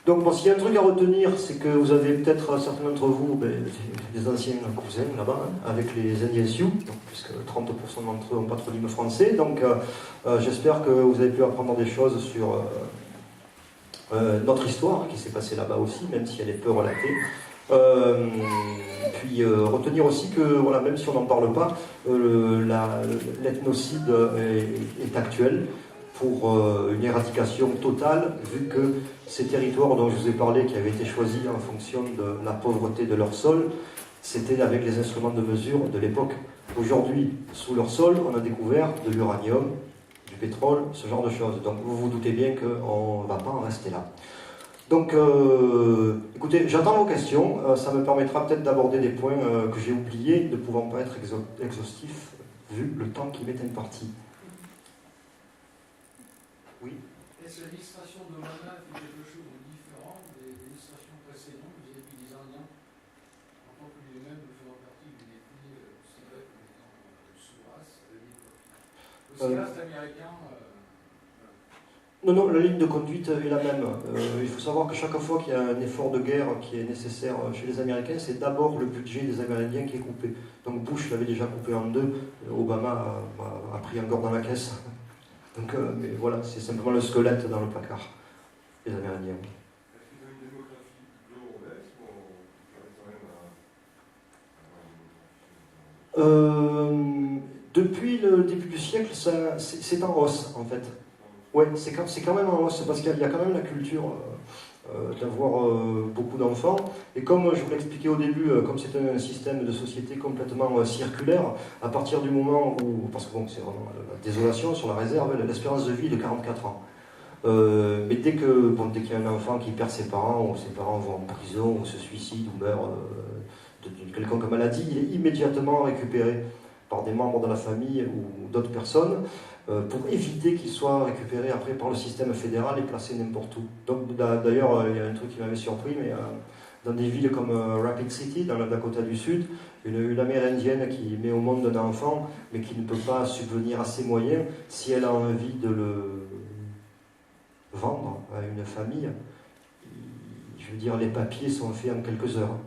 Donc bon, s'il y a un truc à retenir, c'est que vous avez peut-être certains d'entre vous des anciens cousins là-bas, hein, avec les Indiens Sioux, puisque 30% d'entre eux ont patronyme français. Donc j'espère que vous avez pu apprendre des choses sur notre histoire qui s'est passée là-bas aussi, même si elle est peu relatée. Puis retenir aussi que, voilà, même si on n'en parle pas, l'ethnocide est actuel pour une éradication totale, vu que ces territoires dont je vous ai parlé, qui avaient été choisis en fonction de la pauvreté de leur sol, c'était avec les instruments de mesure de l'époque. Aujourd'hui, sous leur sol, on a découvert de l'uranium, du pétrole, ce genre de choses. Donc vous vous doutez bien qu'on ne va pas en rester là. Donc, écoutez, j'attends vos questions. Ça me permettra peut-être d'aborder des points que j'ai oubliés, ne pouvant pas être exhaustifs, vu le temps qui m'est imparti. Oui. Est-ce que l'illustration de Mana fait quelque chose de différent des illustrations précédentes vis-à-vis des Indiens, en tant que lui-même faisant partie d'une ethnie considérée comme étant sous-race à l'époque? Le cinéaste américain. Non, la ligne de conduite est la même. Il faut savoir que chaque fois qu'il y a un effort de guerre qui est nécessaire chez les Américains, c'est d'abord le budget des Amérindiens qui est coupé. Donc Bush l'avait déjà coupé en deux, Obama a pris un gord dans la caisse. Donc, mais voilà, c'est simplement le squelette dans le placard, les Amérindiens. Est-ce qu'ils ont une démographie plutôt obèse ou quand même depuis le début du siècle, c'est en hausse en fait. Ouais, c'est quand même en hausse, parce qu'il y a quand même la culture d'avoir beaucoup d'enfants. Et comme je vous l'ai expliqué au début, comme c'est un système de société complètement circulaire, à partir du moment où, parce que bon, c'est vraiment la désolation sur la réserve, l'espérance de vie est de 44 ans. Mais dès qu'il y a un enfant qui perd ses parents, ou ses parents vont en prison, ou se suicide, ou meurt d'une quelconque maladie, il est immédiatement récupéré par des membres de la famille ou d'autres personnes, pour éviter qu'il soit récupéré après par le système fédéral et placé n'importe où. Donc d'ailleurs, il y a un truc qui m'avait surpris, mais dans des villes comme Rapid City, dans le Dakota du Sud, une Amérindienne qui met au monde un enfant, mais qui ne peut pas subvenir à ses moyens, si elle a envie de le vendre à une famille, je veux dire, les papiers sont faits en quelques heures.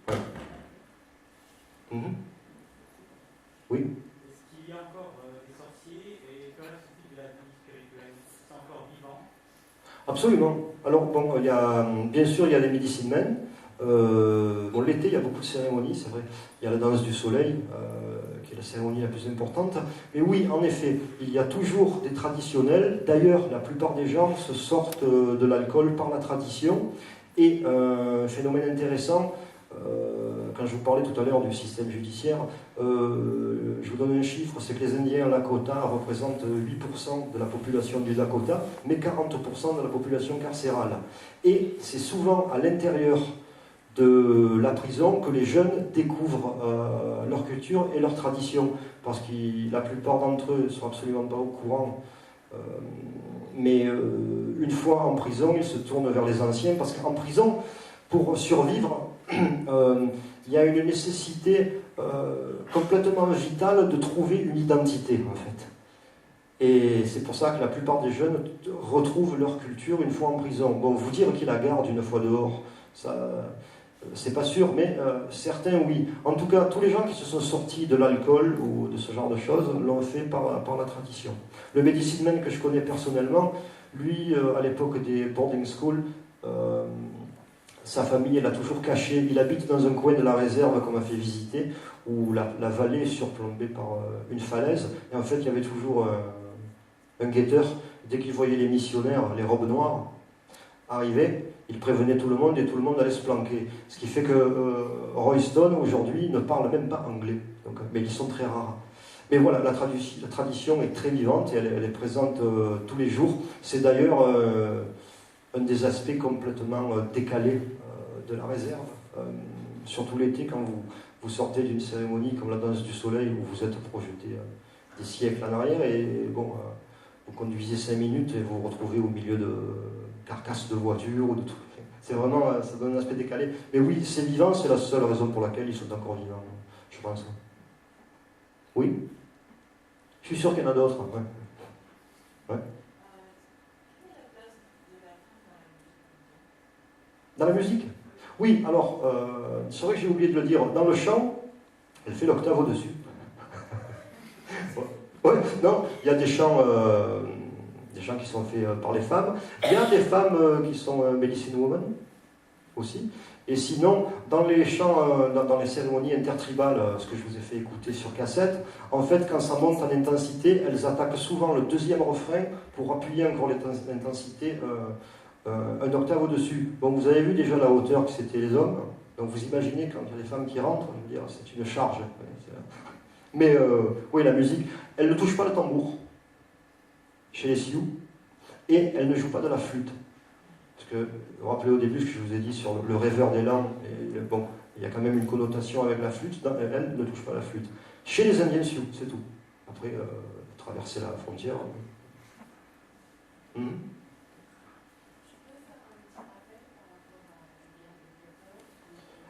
Ouais. Oui. Est-ce qu'il y a encore des sorciers et que reste-t-il de la vie spirituelle? C'est encore vivant? Absolument. Alors, bon, bien sûr, il y a les medicine men. Bon, l'été, il y a beaucoup de cérémonies, c'est vrai. Il y a la danse du soleil, qui est la cérémonie la plus importante. Mais oui, en effet, il y a toujours des traditionnels. D'ailleurs, la plupart des gens se sortent de l'alcool par la tradition. Et phénomène intéressant, quand je vous parlais tout à l'heure du système judiciaire, je vous donne un chiffre, c'est que les Indiens Lakota représentent 8% de la population du Lakota, mais 40% de la population carcérale. Et c'est souvent à l'intérieur de la prison que les jeunes découvrent leur culture et leur tradition, parce que la plupart d'entre eux ne sont absolument pas au courant. Mais une fois en prison, ils se tournent vers les anciens, parce qu'en prison, pour survivre, il y a une nécessité complètement vitale de trouver une identité, en fait. Et c'est pour ça que la plupart des jeunes retrouvent leur culture une fois en prison. Bon, vous dire qu'ils la gardent une fois dehors, ça, c'est pas sûr, mais certains, oui. En tout cas, tous les gens qui se sont sortis de l'alcool ou de ce genre de choses l'ont fait par la tradition. Le medicine man que je connais personnellement, lui, à l'époque des boarding schools, sa famille, elle a toujours caché. Il habite dans un coin de la réserve qu'on m'a fait visiter, où la vallée est surplombée par une falaise. Et en fait, il y avait toujours un guetteur. Dès qu'il voyait les missionnaires, les robes noires, arriver, il prévenait tout le monde et tout le monde allait se planquer. Ce qui fait que Royston, aujourd'hui, ne parle même pas anglais. Donc, mais ils sont très rares. Mais voilà, la tradition est très vivante et elle est présente tous les jours. C'est d'ailleurs un des aspects complètement décalés de la réserve. Surtout l'été, quand vous sortez d'une cérémonie comme la danse du soleil, où vous êtes projeté des siècles en arrière, et bon, vous conduisez 5 minutes et vous vous retrouvez au milieu de carcasses de voitures ou de trucs. C'est vraiment, ça donne un aspect décalé. Mais oui, c'est vivant, c'est la seule raison pour laquelle ils sont encore vivants, je pense. Oui? Je suis sûr qu'il y en a d'autres. Ouais. Ouais. Dans la musique? Oui, alors, c'est vrai que j'ai oublié de le dire. Dans le chant, elle fait l'octave au-dessus. Ouais, non, il y a des chants qui sont faits par les femmes. Il y a des femmes qui sont medicine woman aussi. Et sinon, dans les chants, dans les cérémonies intertribales, ce que je vous ai fait écouter sur cassette, en fait, quand ça monte en intensité, elles attaquent souvent le deuxième refrain pour appuyer encore l'intensité un octave au-dessus. Bon, vous avez vu déjà la hauteur que c'était les hommes. Donc vous imaginez quand il y a des femmes qui rentrent, je veux dire, c'est une charge. Mais oui, la musique, elle ne touche pas le tambour chez les Sioux et elle ne joue pas de la flûte. Parce que, vous vous rappelez au début ce que je vous ai dit sur le rêveur des langues, et bon, il y a quand même une connotation avec la flûte, elle ne touche pas la flûte. Chez les Indiens Sioux, c'est tout. Après, traverser la frontière.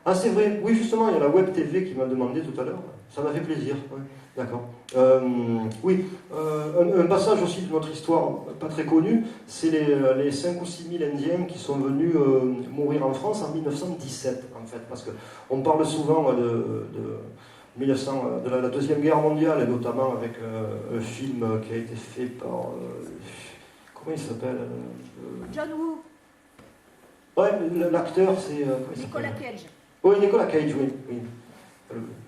Ah, c'est vrai, oui, justement, il y a la Web TV qui m'a demandé tout à l'heure. Ça m'a fait plaisir, ouais. D'accord. Oui, un passage aussi de notre histoire pas très connu, c'est les 5 ou 6 000 Indiens qui sont venus mourir en France en 1917, en fait, parce qu'on parle souvent de la Deuxième Guerre mondiale, et notamment avec un film qui a été fait par... comment il s'appelle John Woo. Ouais, l'acteur, c'est... Nicolas Cage. Oui, Nicolas Cage, oui.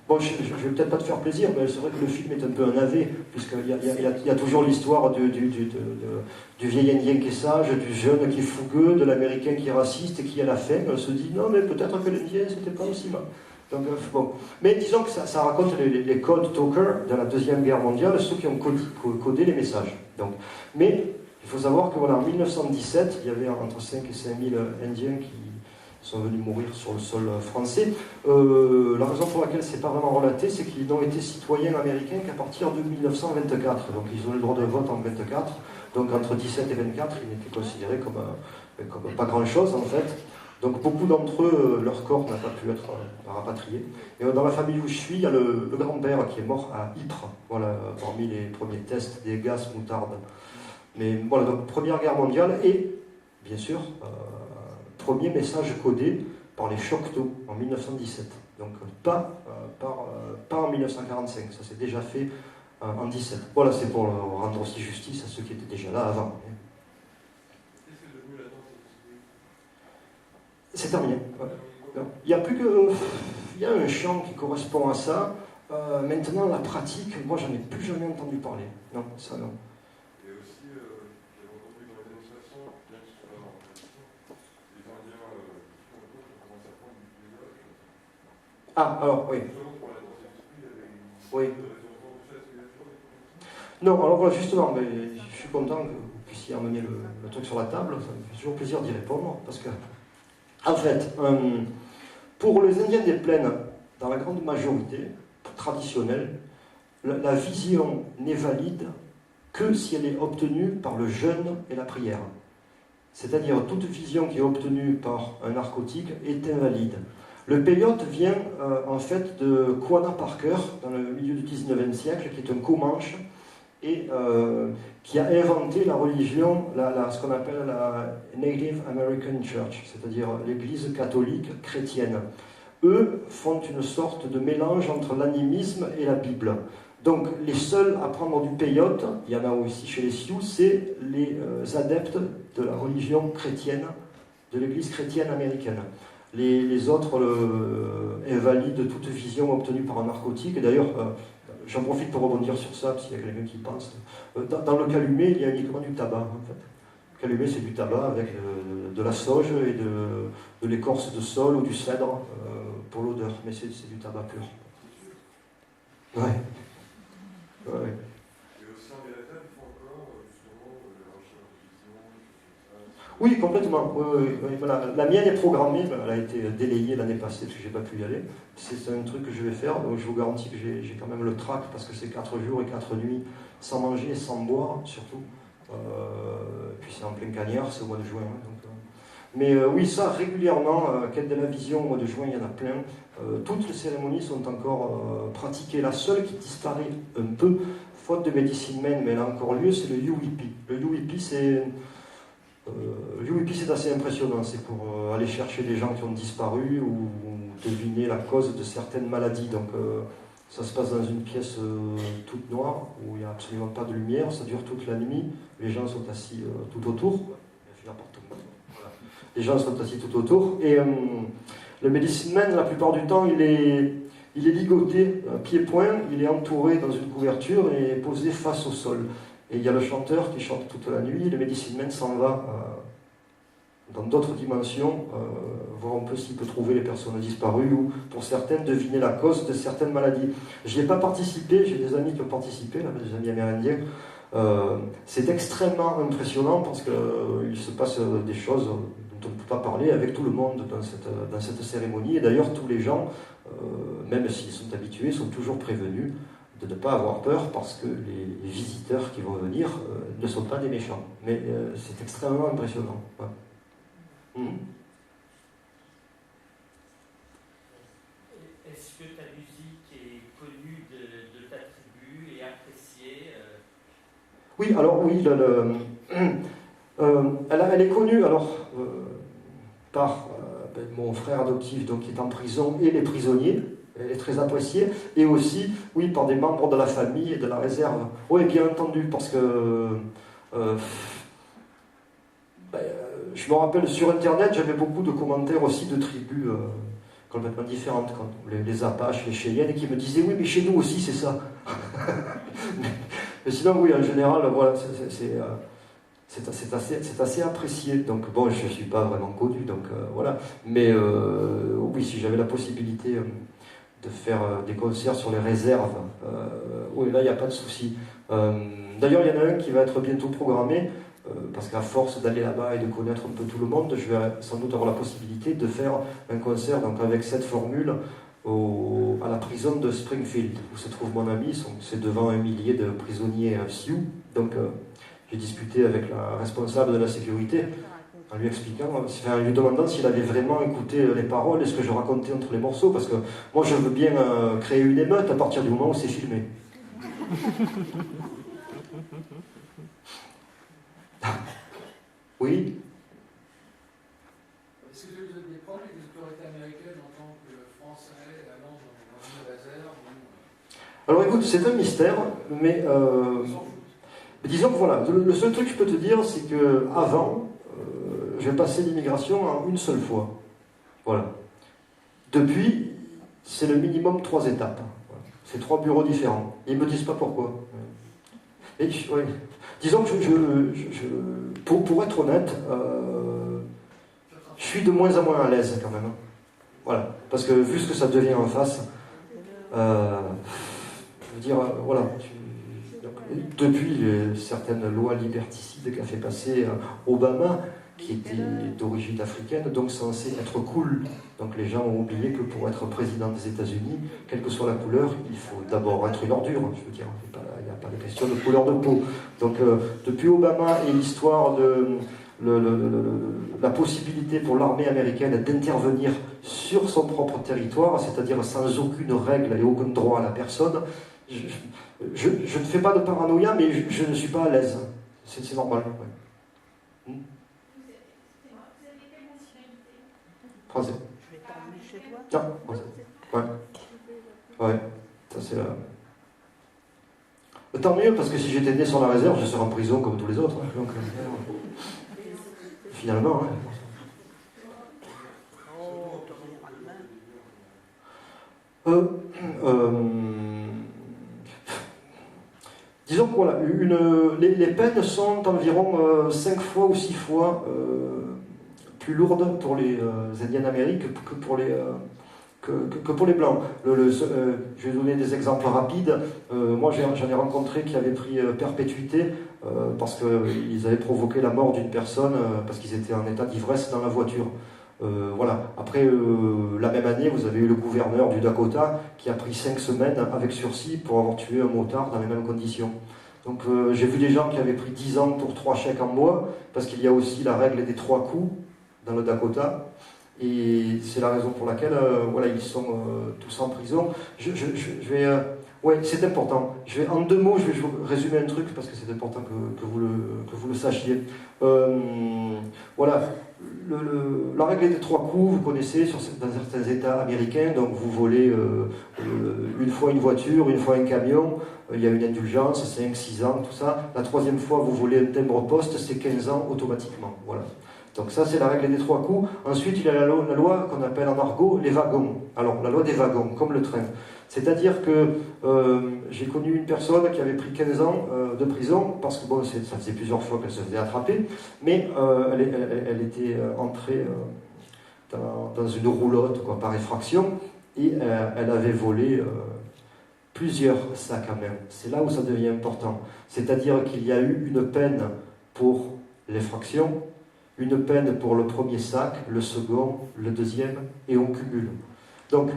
Bon, je ne vais peut-être pas te faire plaisir, mais c'est vrai que le film est un peu un navet, puisqu'il y a toujours l'histoire du vieil Indien qui est sage, du jeune qui est fougueux, de l'Américain qui est raciste et qui, à la fin, se dit non, mais peut-être que l'Indien, c'était pas aussi mal. Donc, bon. Mais disons que ça raconte les code talkers de la Deuxième Guerre mondiale, ceux qui ont codé les messages. Donc, mais il faut savoir que voilà, en 1917, il y avait entre 5 et 5 000 Indiens qui sont venus mourir sur le sol français. La raison pour laquelle c'est pas vraiment relaté, c'est qu'ils n'ont été citoyens américains qu'à partir de 1924. Donc ils ont eu le droit de vote en 24. Donc entre 17 et 24, ils étaient considérés comme pas grand-chose en fait. Donc beaucoup d'entre eux, leur corps n'a pas pu être rapatrié. Et dans la famille où je suis, il y a le grand-père qui est mort à Ypres, voilà, parmi les premiers tests des gaz moutarde. Mais voilà, donc Première Guerre mondiale et, bien sûr, premier message codé par les Choctaws en 1917. Donc pas en 1945, ça s'est déjà fait en 17. Voilà, c'est pour rendre aussi justice à ceux qui étaient déjà là avant. C'est terminé. Il y a plus que... il y a un chant qui correspond à ça. Maintenant, la pratique, moi, j'en ai plus jamais entendu parler. Non, ça non. Et aussi, j'avais entendu dans les années 60, bien que ce soit en tradition, les Indiens qui font le tour pour commencer à prendre du paysage. Ah, alors, oui. Justement, pour la danse d'esprit, il y avait une Oui. raison de ça, est-ce qu'il y a toujours des trucs comme ça? Non, alors voilà, justement, mais je suis content que vous puissiez emmener le truc sur la table. Ça me fait toujours plaisir d'y répondre, parce que, en fait, pour les Indiens des plaines, dans la grande majorité traditionnelle, la vision n'est valide que si elle est obtenue par le jeûne et la prière. C'est-à-dire, toute vision qui est obtenue par un narcotique est invalide. Le peyote vient en fait de Quanah Parker, dans le milieu du 19e siècle, qui est un Comanche, et qui a inventé la religion, ce qu'on appelle la Native American Church, c'est-à-dire l'église catholique chrétienne. Eux font une sorte de mélange entre l'animisme et la Bible. Donc les seuls à prendre du peyote, il y en a aussi chez les Sioux, c'est les adeptes de la religion chrétienne, de l'église chrétienne américaine. Les autres invalident toute vision obtenue par un narcotique. Et d'ailleurs, j'en profite pour rebondir sur ça, s'il y a quelqu'un qui pense. Dans le calumet, il y a uniquement du tabac, en fait. Le calumet, c'est du tabac avec de la sauge et de l'écorce de saule ou du cèdre pour l'odeur. Mais c'est du tabac pur. Ouais. Ouais. Et aussi en Galatal, ils font encore justement la recherche de vision, des choses comme ça. Oui, complètement. Oui, voilà. La mienne est programmée, elle a été délayée l'année passée parce que je n'ai pas pu y aller. C'est un truc que je vais faire, donc je vous garantis que j'ai quand même le trac parce que c'est 4 jours et 4 nuits sans manger et sans boire, surtout. Puis c'est en plein cagnard, c'est au mois de juin. Mais oui, ça, régulièrement, quête de la vision, au mois de juin, il y en a plein. Toutes les cérémonies sont encore pratiquées. La seule qui disparaît un peu, faute de médecine humaine, mais elle a encore lieu, c'est le UIP. Le UIP, c'est Oui, puis c'est assez impressionnant. C'est pour aller chercher des gens qui ont disparu ou deviner la cause de certaines maladies. Donc, ça se passe dans une pièce toute noire où il n'y a absolument pas de lumière. Ça dure toute la nuit. Les gens sont assis tout autour. Voilà. Les gens sont assis tout autour. Et le Medicine Man, la plupart du temps, il est ligoté, pied-point. Il est entouré dans une couverture et posé face au sol. Et il y a le chanteur qui chante toute la nuit. Le Medicine Man s'en va dans d'autres dimensions, voir un peu s'il peut trouver les personnes disparues ou, pour certaines, deviner la cause de certaines maladies. Je n'y ai pas participé, j'ai des amis qui ont participé, là, des amis amérindiens. C'est extrêmement impressionnant parce qu'il se passe des choses dont on ne peut pas parler avec tout le monde dans cette cérémonie. Et d'ailleurs, tous les gens, même s'ils sont habitués, sont toujours prévenus de ne pas avoir peur parce que les visiteurs qui vont venir ne sont pas des méchants. Mais c'est extrêmement impressionnant. Ouais. Est-ce que ta musique est connue de ta tribu et appréciée Oui, alors oui, elle est connue par mon frère adoptif donc, qui est en prison et les prisonniers. Elle est très appréciée, et aussi, oui, par des membres de la famille et de la réserve. Oui, bien entendu, parce que je me rappelle sur Internet, j'avais beaucoup de commentaires aussi de tribus complètement différentes, comme les Apaches, les Cheyennes, qui me disaient oui, mais chez nous aussi c'est ça. Mais sinon, oui, en général, voilà, c'est assez apprécié. Donc bon, je ne suis pas vraiment connu, donc voilà. Mais oui, si j'avais la possibilité de faire des concerts sur les réserves, oui, là, il n'y a pas de souci. D'ailleurs, il y en a un qui va être bientôt programmé. Parce qu'à force d'aller là-bas et de connaître un peu tout le monde, je vais sans doute avoir la possibilité de faire un concert donc avec cette formule à la prison de Springfield, où se trouve mon ami. C'est devant 1 millier de prisonniers Sioux. Donc j'ai discuté avec la responsable de la sécurité en lui expliquant, en lui demandant s'il avait vraiment écouté les paroles et ce que je racontais entre les morceaux, parce que moi je veux bien créer une émeute à partir du moment où c'est filmé. Oui. Est-ce que vous avez des problèmes avec les autorités américaines en tant que Français allant dans une réserve Alors écoute, c'est un mystère, mais disons que voilà, le seul truc que je peux te dire, c'est que avant, j'ai passé l'immigration en une seule fois. Voilà. Depuis, c'est le minimum 3 étapes. Voilà. C'est 3 bureaux différents. Ils ne me disent pas pourquoi. Et, ouais. Disons que pour être honnête, je suis de moins en moins à l'aise quand même. Voilà. Parce que vu ce que ça devient en face, je veux dire, voilà. Depuis certaines lois liberticides qu'a fait passer Obama, qui était d'origine africaine, donc censé être cool. Donc les gens ont oublié que pour être président des États-Unis, quelle que soit la couleur, il faut d'abord être une ordure. Je veux dire, il n'y a pas de question de couleur de peau. Donc depuis Obama et l'histoire de la possibilité pour l'armée américaine d'intervenir sur son propre territoire, c'est-à-dire sans aucune règle et aucun droit à la personne, je ne fais pas de paranoïa, mais je ne suis pas à l'aise. C'est normal. Ouais. Français. Je vais t'emmener chez toi. Tiens, français. Ouais. Ouais. Ça c'est tant mieux, parce que si j'étais né sur la réserve, je serais en prison comme tous les autres. Hein. Donc, finalement, hein. Disons que voilà, les peines sont environ 5 fois ou 6 fois plus lourdes pour les Indiens d'Amérique que pour les Blancs. Je vais donner des exemples rapides. Moi, j'en ai rencontré qui avaient pris perpétuité parce qu'ils avaient provoqué la mort d'une personne parce qu'ils étaient en état d'ivresse dans la voiture. Voilà. Après, la même année, vous avez eu le gouverneur du Dakota qui a pris 5 semaines avec sursis pour avoir tué un motard dans les mêmes conditions. Donc j'ai vu des gens qui avaient pris 10 ans pour 3 chèques en bois, parce qu'il y a aussi la règle des 3 coups dans le Dakota. Et c'est la raison pour laquelle voilà, ils sont tous en prison. Je vais... ouais, c'est important. En 2 mots, je vais vous résumer un truc parce que c'est important que vous le sachiez. Voilà, la règle des 3 coups, vous connaissez dans certains États américains. Donc vous volez une fois une voiture, une fois un camion, il y a une indulgence, 5, 6 ans, tout ça. La 3e fois, vous volez un timbre-poste, c'est 15 ans automatiquement. Voilà. Donc ça, c'est la règle des 3 coups. Ensuite, il y a la loi qu'on appelle en argot les wagons. Alors, la loi des wagons, comme le train. C'est-à-dire que j'ai connu une personne qui avait pris 15 ans de prison, parce que bon, ça faisait plusieurs fois qu'elle se faisait attraper, mais elle était entrée dans une roulotte quoi, par effraction, et elle avait volé plusieurs sacs à main. C'est là où ça devient important. C'est-à-dire qu'il y a eu une peine pour l'effraction, une peine pour le premier sac, le second, le deuxième, et on cumule. Donc,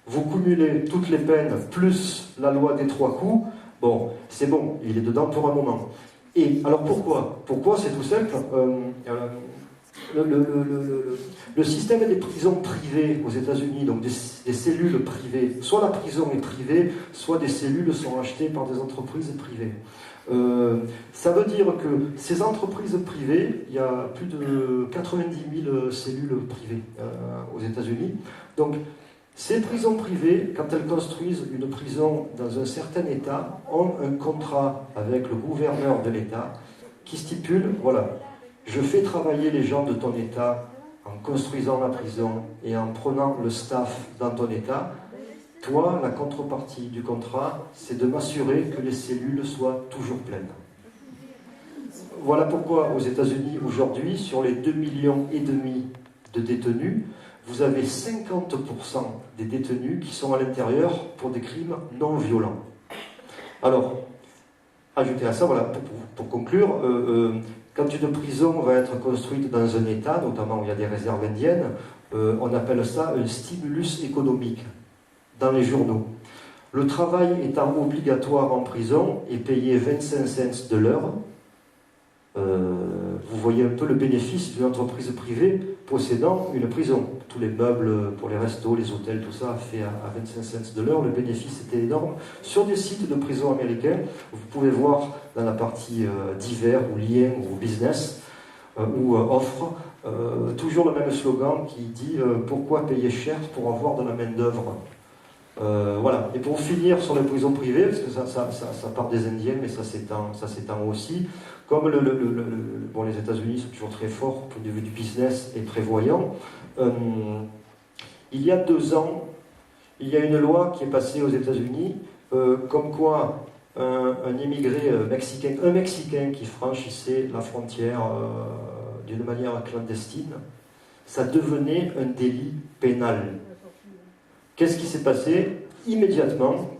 vous cumulez toutes les peines, plus la loi des 3 coups, bon, c'est bon, il est dedans pour un moment. Et alors pourquoi ? Pourquoi ? C'est tout simple. Le système des prisons privées aux États-Unis, donc des cellules privées, soit la prison est privée, soit des cellules sont achetées par des entreprises privées. Ça veut dire que ces entreprises privées, il y a plus de 90 000 cellules privées aux États-Unis. Donc, ces prisons privées, quand elles construisent une prison dans un certain État, ont un contrat avec le gouverneur de l'État qui stipule, voilà, je fais travailler les gens de ton État en construisant la prison et en prenant le staff dans ton État. Toi, la contrepartie du contrat, c'est de m'assurer que les cellules soient toujours pleines. Voilà pourquoi aux États-Unis, aujourd'hui, sur les 2,5 millions de détenus, vous avez 50% des détenus qui sont à l'intérieur pour des crimes non violents. Alors, ajoutez à ça, voilà, pour conclure, quand une prison va être construite dans un État, notamment où il y a des réserves indiennes, on appelle ça un stimulus économique dans les journaux. Le travail étant obligatoire en prison et payé 25 cents de l'heure, vous voyez un peu le bénéfice d'une entreprise privée possédant une prison. Tous les meubles pour les restos, les hôtels, tout ça fait à 25 cents de l'heure. Le bénéfice était énorme. Sur des sites de prisons américains, vous pouvez voir dans la partie divers ou liens ou business ou offres, toujours le même slogan qui dit pourquoi payer cher pour avoir de la main-d'œuvre. Voilà. Et pour finir sur les prisons privées, parce que ça part des Indiens, mais ça s'étend aussi. Comme bon, les États-Unis sont toujours très forts au niveau du business et prévoyants, il y a 2 ans, il y a une loi qui est passée aux États-Unis, comme quoi un immigré mexicain, un Mexicain qui franchissait la frontière d'une manière clandestine, ça devenait un délit pénal. Qu'est-ce qui s'est passé ? Immédiatement,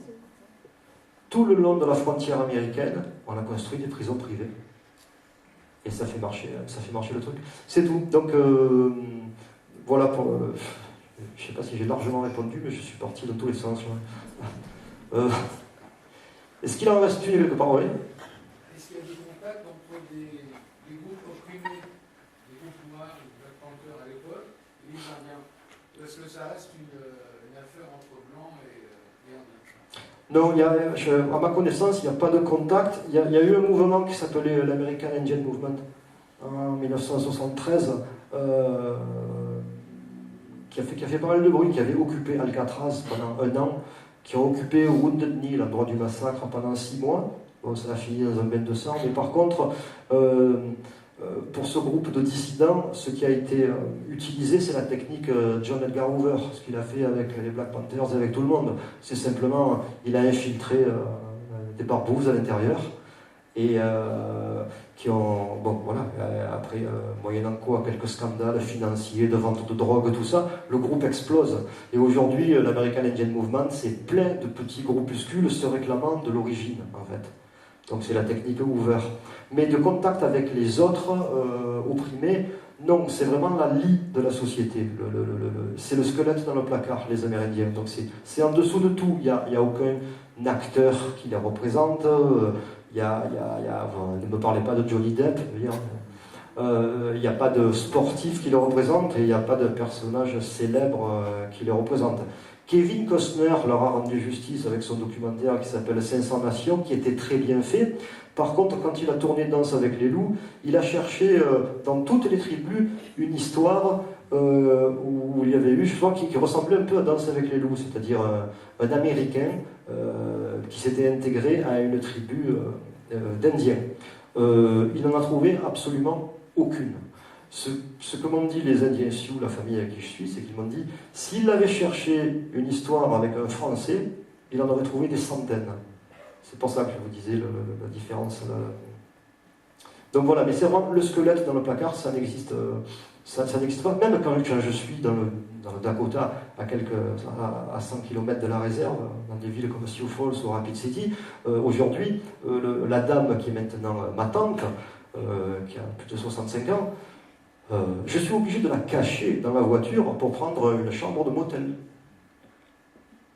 tout le long de la frontière américaine, on a construit des prisons privées. Et ça fait marcher le truc. C'est tout. Donc, voilà pour... je ne sais pas si j'ai largement répondu, mais je suis parti dans tous les sens. Est-ce qu'il en reste une quelque part ? Oui. Est-ce qu'il y a des contacts entre des groupes opprimés, des groupes noirs, les Black Panthers à l'époque, et les Indiens ? Est-ce que ça reste une affaire entre blancs et Indiens ? Non, à ma connaissance, il n'y a pas de contact. Il y a eu un mouvement qui s'appelait l'American Indian Movement en 1973, qui a fait pas mal de bruit, qui avait occupé Alcatraz pendant 1 an, qui a occupé Wounded Knee, l'endroit du massacre, pendant 6 mois. Bon, ça a fini dans un bain de sang, mais par contre, pour ce groupe de dissidents, ce qui a été utilisé, c'est la technique John Edgar Hoover, ce qu'il a fait avec les Black Panthers et avec tout le monde. C'est simplement, il a infiltré des barbouzes à l'intérieur, et qui ont, bon voilà, après, moyennant quoi, quelques scandales financiers, de vente de drogue, tout ça, le groupe explose. Et aujourd'hui, l'American Indian Movement, c'est plein de petits groupuscules se réclamant de l'origine, en fait. Donc c'est la technique Hoover. Mais de contact avec les autres opprimés, non, c'est vraiment la lie de la société. C'est le squelette dans le placard, les Amérindiens. Donc c'est en dessous de tout. Il n'y a aucun acteur qui les représente. Ne me parlez pas de Johnny Depp. Il n'y a pas de sportif qui le représente et il n'y a pas de personnage célèbre qui le représente. Kevin Costner leur a rendu justice avec son documentaire qui s'appelle 500 Nations, qui était très bien fait. Par contre, quand il a tourné Danse avec les loups, il a cherché dans toutes les tribus une histoire où il y avait eu, je crois, qui ressemblait un peu à Danse avec les loups, c'est-à-dire un Américain qui s'était intégré à une tribu d'Indiens. Il n'en a trouvé absolument aucune. Ce que m'ont dit les Indiens Sioux, la famille avec qui je suis, c'est qu'ils m'ont dit, s'il avait cherché une histoire avec un Français, il en aurait trouvé des centaines. C'est pour ça que je vous disais la différence. Donc voilà, mais c'est vraiment le squelette dans le placard, ça n'existe pas. Même quand je suis dans le Dakota, à 100 km de la réserve, dans des villes comme Sioux Falls ou Rapid City, aujourd'hui, la dame qui est maintenant ma tante, qui a plus de 65 ans, je suis obligé de la cacher dans la voiture pour prendre une chambre de motel.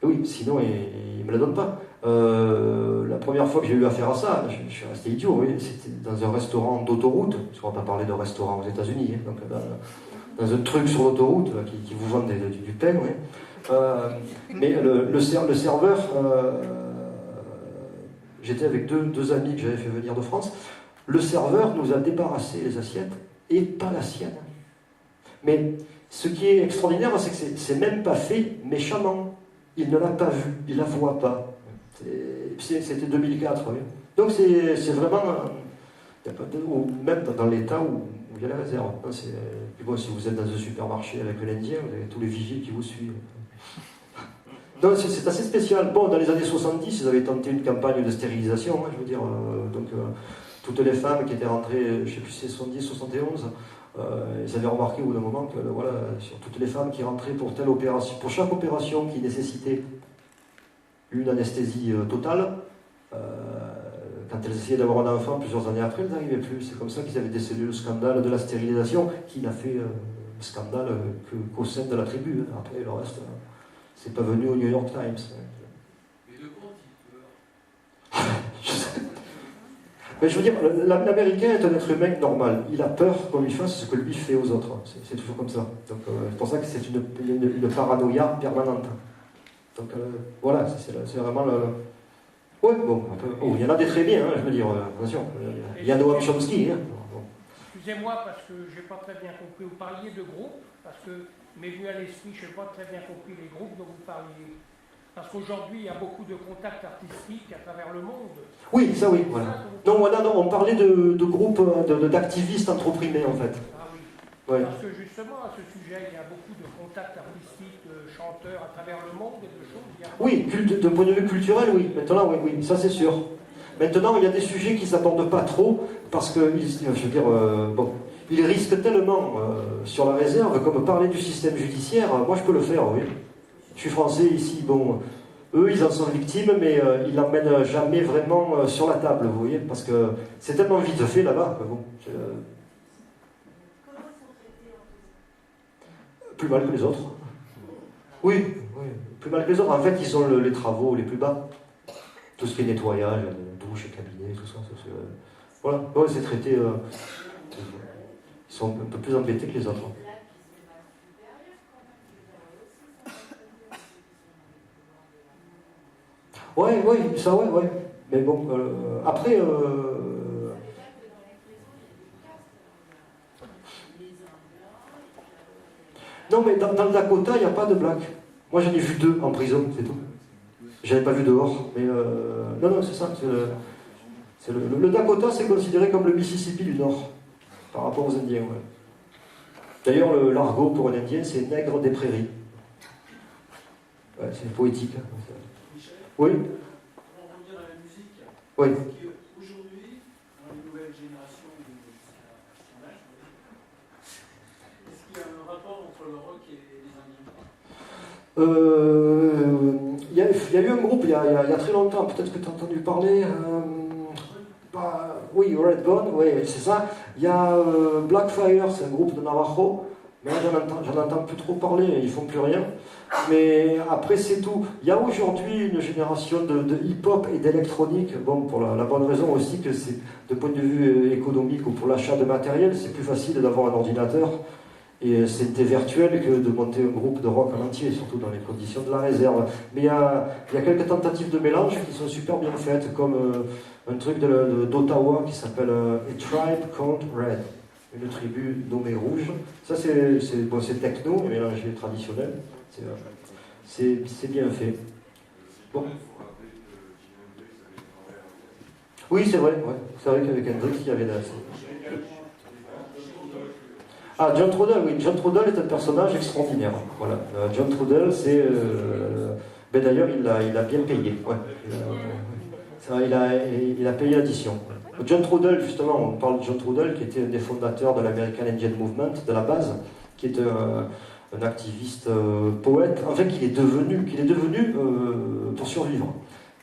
Et oui, sinon il ne me la donne pas. La première fois que j'ai eu affaire à ça, je suis resté idiot. Oui. C'était dans un restaurant d'autoroute, parce qu'on va pas parler de restaurant aux États-Unis, hein, donc dans un truc sur l'autoroute qui vous vend du pain. Oui. Mais le serveur, j'étais avec deux amis que j'avais fait venir de France. Le serveur nous a débarrassé les assiettes et pas la sienne. Mais ce qui est extraordinaire, c'est que c'est même pas fait méchamment. Il ne l'a pas vu, il la voit pas. C'était 2004. Oui. Donc c'est vraiment, même dans l'état où il y a la réserve. Puis bon, si vous êtes dans un supermarché avec l'Indien, vous avez tous les vigiles qui vous suivent. Donc c'est assez spécial. Bon, dans les années 70, ils avaient tenté une campagne de stérilisation, hein, je veux dire. Toutes les femmes qui étaient rentrées, je ne sais plus si c'est 70, 71, ils avaient remarqué au bout d'un moment que voilà, sur toutes les femmes qui rentraient pour telle opération, pour chaque opération qui nécessitait une anesthésie totale, quand elles essayaient d'avoir un enfant plusieurs années après, elles n'arrivaient plus. C'est comme ça qu'ils avaient décelé le scandale de la stérilisation, qui n'a fait scandale qu'au sein de la tribu. Après, le reste, c'est pas venu au New York Times. Mais de quoi il peur? Je sais. Mais je veux dire, l'Américain est un être humain normal. Il a peur qu'on lui fasse ce que lui fait aux autres. C'est toujours comme ça. Donc c'est pour ça que c'est une paranoïa permanente. Donc voilà, c'est vraiment le... Oui, bon, il y en a des très bien, hein, je veux dire, attention. Il y a Noam Chomsky. Hein. Bon. Excusez-moi, parce que je n'ai pas très bien compris. Vous parliez de groupe, parce que m'est venu à l'esprit, je n'ai pas très bien compris les groupes dont vous parliez. Parce qu'aujourd'hui, il y a beaucoup de contacts artistiques à travers le monde. Oui, ça oui, voilà. Non, on parlait de groupes, d'activistes entreprimés, en fait. Ah oui. Ouais. Parce que justement, à ce sujet, il y a beaucoup de contacts artistiques, de chanteurs à travers le monde, et de choses. Oui, d'un point de vue culturel, oui. Maintenant, oui, ça c'est sûr. Maintenant, il y a des sujets qui ne s'abordent pas trop, parce que, je veux dire, ils risquent tellement sur la réserve, comme parler du système judiciaire, moi je peux le faire, oui. Je suis français ici, bon, eux ils en sont victimes, mais ils l'emmènent jamais vraiment sur la table, vous voyez, parce que c'est tellement vite fait là-bas. Bon, plus mal que les autres. Oui, plus mal que les autres. En fait, ils ont les travaux les plus bas. Tout ce qui est nettoyage, douche, cabinet, tout ça. Voilà, ouais, c'est traité. Ils sont un peu plus embêtés que les autres. Oui, ça, ouais. Mais bon, après. Non, mais dans le Dakota, il n'y a pas de black. Moi, j'en ai vu 2 en prison, c'est tout. J'avais pas vu dehors. Mais non, c'est ça. Le Dakota, c'est considéré comme le Mississippi du Nord, par rapport aux Indiens. Ouais. D'ailleurs, l'argot pour un Indien, c'est nègre des prairies. Ouais, c'est poétique. Oui. Pour en revenir à la musique, oui. aujourd'hui, dans les nouvelles générations de âge, est-ce qu'il y a un rapport entre le rock et les Indiens? Il y a eu un groupe il y a très longtemps, peut-être que tu as entendu parler. Oui, Redbone, oui, c'est ça. Il y a Blackfire, c'est un groupe de Navajo. Mais là, j'en entends plus trop parler, ils font plus rien. Mais après, c'est tout. Il y a aujourd'hui une génération de hip-hop et d'électronique, bon, pour la bonne raison aussi que c'est, de point de vue économique ou pour l'achat de matériel, c'est plus facile d'avoir un ordinateur et c'était virtuel que de monter un groupe de rock en entier, surtout dans les conditions de la réserve. Mais il y a quelques tentatives de mélange qui sont super bien faites, comme un truc d'Ottawa qui s'appelle A Tribe Called Red, une tribu nommée rouge. Ça, c'est techno, mélangé traditionnel. C'est bien fait. Bon. Oui, c'est vrai. Ouais. C'est vrai qu'avec Hendrix, il y avait Ah, John Trudell, oui. John Trudell est un personnage extraordinaire. Voilà. John Trudell, c'est... Ben d'ailleurs, il a bien payé. Ouais. Il a payé l'addition. John Trudell, justement, on parle de John Trudell, qui était un des fondateurs de l'American Indian Movement, de la base, qui est un activiste poète, en fait, qu'il est devenu pour survivre.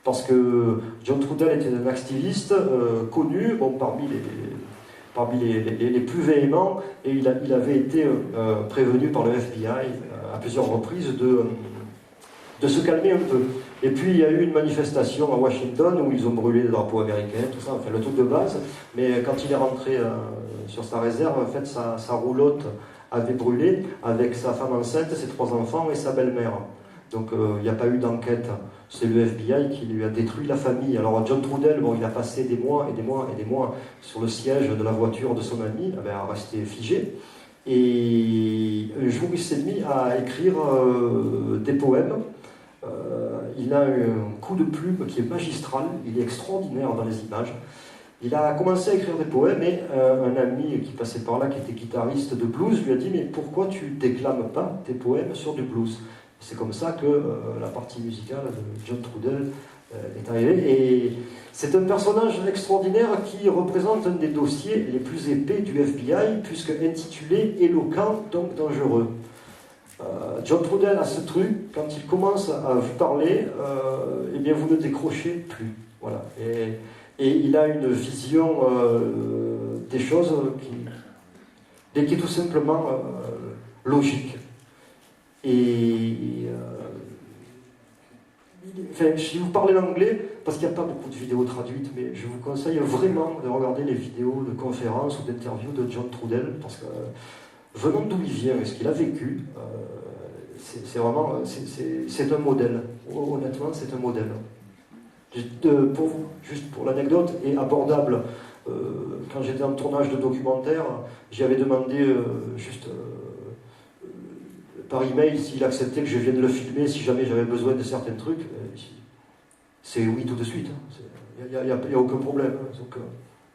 Parce que John Trudell était un activiste connu, bon, parmi les plus véhéments, et il avait été prévenu par le FBI à plusieurs reprises de se calmer un peu. Et puis il y a eu une manifestation à Washington où ils ont brûlé des drapeaux américains, tout ça, enfin le truc de base, mais quand il est rentré sur sa réserve, en fait sa roulotte avait brûlé avec sa femme enceinte, ses 3 enfants et sa belle-mère. Donc il n'y a pas eu d'enquête. C'est le FBI qui lui a détruit la famille. Alors John Trudell, bon, il a passé des mois et des mois et des mois sur le siège de la voiture de son ami, à rester figé. Et un jour, il s'est mis à écrire des poèmes. Il a un coup de plume qui est magistral, il est extraordinaire dans les images. Il a commencé à écrire des poèmes et un ami qui passait par là, qui était guitariste de blues, lui a dit « Mais pourquoi tu déclames pas tes poèmes sur du blues ?» C'est comme ça que la partie musicale de John Trudell est arrivée. Et c'est un personnage extraordinaire qui représente un des dossiers les plus épais du FBI, puisque intitulé « Éloquent, donc dangereux ». John Trudell a ce truc, quand il commence à vous parler, eh bien vous ne décrochez plus. Voilà. Et il a une vision des choses qui est tout simplement logique. Et enfin, si vous parlez l'anglais, parce qu'il n'y a pas beaucoup de vidéos traduites, mais je vous conseille vraiment de regarder les vidéos de conférences ou d'interviews de John Trudell, parce que venant d'où il vient et ce qu'il a vécu, c'est vraiment, c'est un modèle. Honnêtement, c'est un modèle. Juste pour l'anecdote, et abordable, quand j'étais en tournage de documentaire, j'avais demandé par email s'il acceptait que je vienne le filmer si jamais j'avais besoin de certains trucs. C'est oui tout de suite. Il n'y a aucun problème. Donc,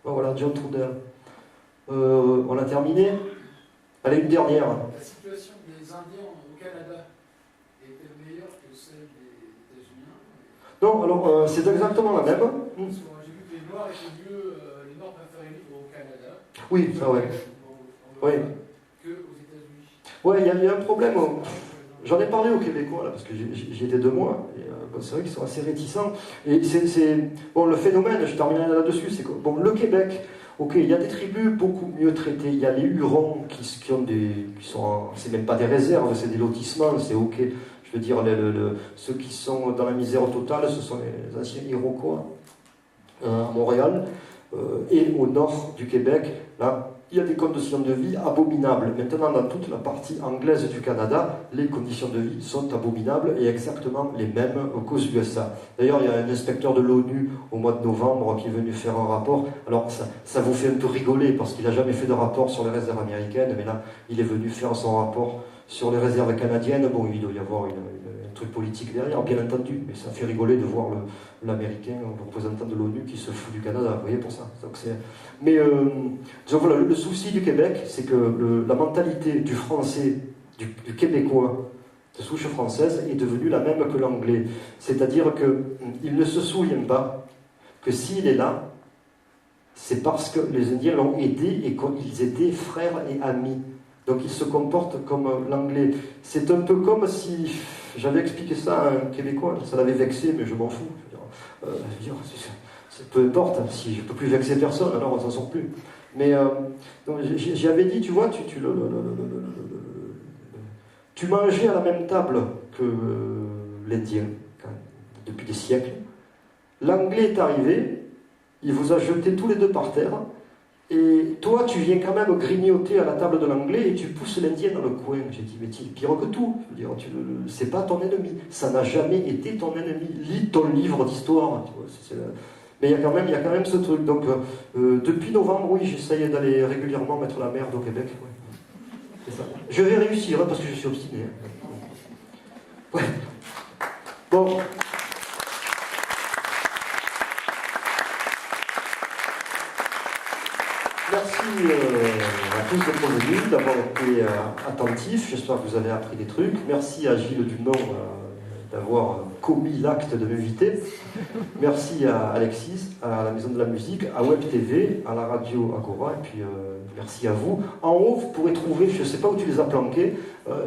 voilà, John Trudell. On a terminé. Allez, une dernière. La situation des Indiens au Canada est-elle meilleure que celle des États-Unis? Non, alors c'est exactement la même. J'ai vu que les Noirs étaient mieux, les Noirs préféraient vivre au Canada. Oui, ça ouais. Oui. Que aux États-Unis. Ouais, il y a un problème. J'en ai parlé aux Québécois, là, parce que j'y étais 2 mois. Et, c'est vrai qu'ils sont assez réticents. Et bon, le phénomène, je terminerai là-dessus, c'est que bon, le Québec, ok, il y a des tribus beaucoup mieux traitées. Il y a les Hurons qui sont, c'est même pas des réserves, c'est des lotissements, c'est ok. Je veux dire, ceux qui sont dans la misère totale, ce sont les anciens Iroquois à Montréal. Et au nord du Québec, là, il y a des conditions de vie abominables. Maintenant, dans toute la partie anglaise du Canada, les conditions de vie sont abominables et exactement les mêmes qu'aux USA. D'ailleurs, il y a un inspecteur de l'ONU au mois de novembre qui est venu faire un rapport. Alors, ça vous fait un peu rigoler parce qu'il n'a jamais fait de rapport sur les réserves américaines, mais là, il est venu faire son rapport sur les réserves canadiennes. Bon, il doit y avoir un truc politique derrière, bien entendu, mais ça fait rigoler de voir l'Américain, le représentant de l'ONU qui se fout du Canada, vous voyez, pour ça. Donc mais donc voilà, le souci du Québec, c'est que la mentalité du français, du Québécois, de souche française, est devenue la même que l'anglais. C'est-à-dire qu'il ne se souvient pas que s'il est là, c'est parce que les Indiens l'ont aidé et qu'ils étaient frères et amis. Donc il se comporte comme l'anglais. C'est un peu comme si j'avais expliqué ça à un Québécois, ça l'avait vexé, mais je m'en fous. Peu importe, si je ne peux plus vexer personne, alors on ne s'en sort plus. Mais j'y avais dit, tu vois, Tu mangeais à la même table que l'Indien, depuis des siècles. L'Anglais est arrivé, il vous a jeté tous les deux par terre, et toi, tu viens quand même grignoter à la table de l'Anglais et tu pousses l'Indien dans le coin. J'ai dit, mais tu es pire que tout. Je veux dire, c'est pas ton ennemi. Ça n'a jamais été ton ennemi. Lis ton livre d'histoire. Mais il y a quand même ce truc. Donc, depuis novembre, oui, j'essaye d'aller régulièrement mettre la merde au Québec. Ouais. C'est ça. Je vais réussir, hein, parce que je suis obstiné. Ouais. Bon. Merci à tous d'être venus, d'avoir été attentifs. J'espère que vous avez appris des trucs. Merci à Gilles Dumont d'avoir commis l'acte de m'inviter. Merci à Alexis, à la Maison de la Musique, à Web TV, à la radio Agora, et puis merci à vous. En haut, vous pourrez trouver, je ne sais pas où tu les as planquées,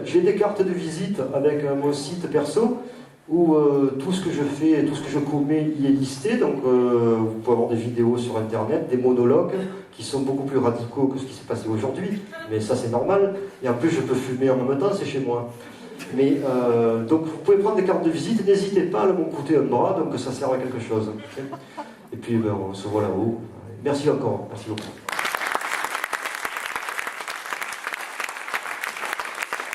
j'ai des cartes de visite avec mon site perso, où tout ce que je fais, tout ce que je commets y est listé. Donc vous pouvez avoir des vidéos sur Internet, des monologues qui sont beaucoup plus radicaux que ce qui s'est passé aujourd'hui. Mais ça, c'est normal. Et en plus, je peux fumer en même temps, c'est chez moi. Mais donc vous pouvez prendre des cartes de visite, n'hésitez pas à me coûter un bras, donc ça sert à quelque chose. Et puis ben, on se voit là-haut. Merci encore, merci beaucoup.